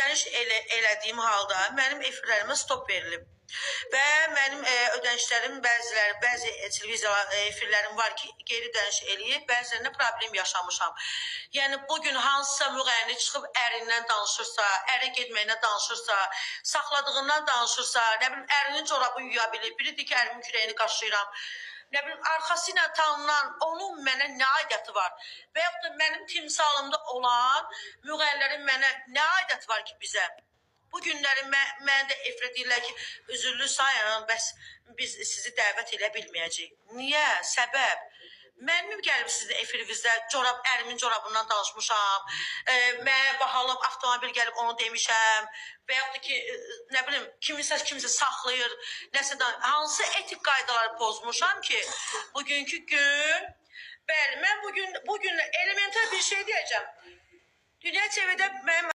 ödəniş elədiyim halda mənim efirlərimə stop verilib. Və mənim ödənişlərim bəzi televiziya efirlərim var ki, geri ödəniş eləyib, bəzilərində problem yaşamışam. Yəni bugün hansısa müğənni çıxıb ərindən danışırsa, ərə getməyinə danışırsa, saxladığından danışırsa, nə bilim ərinin corabını yuya bilir, biri deyir ki, ərimin kürəyini qaşıyıram. Nə bilim arxası ilə tanınan, onun mənə nə aidiyyatı var? Və yaxud da mənim timsalımda olan müğənnilərin mənə nə aidiyyatı var ki bizə? Bu günləri mən də efirə deyirlər ki, üzürlü sayın, bəs biz sizi dəvət edə bilməyəcəyik. Niyə? Səbəb? Mənim gəlib sizin efirinizdə ərimin corabından danışmışam, mənə bahalım avtomobil gəlib onu demişəm və yaxud da ki, nə bilim, kimisə saxlayır, nəsə də, hansı etik qaydaları pozmuşam ki, bugünkü gün, bəli, mən bugün elementar bir şey deyəcəm. Dünya TV'də mənim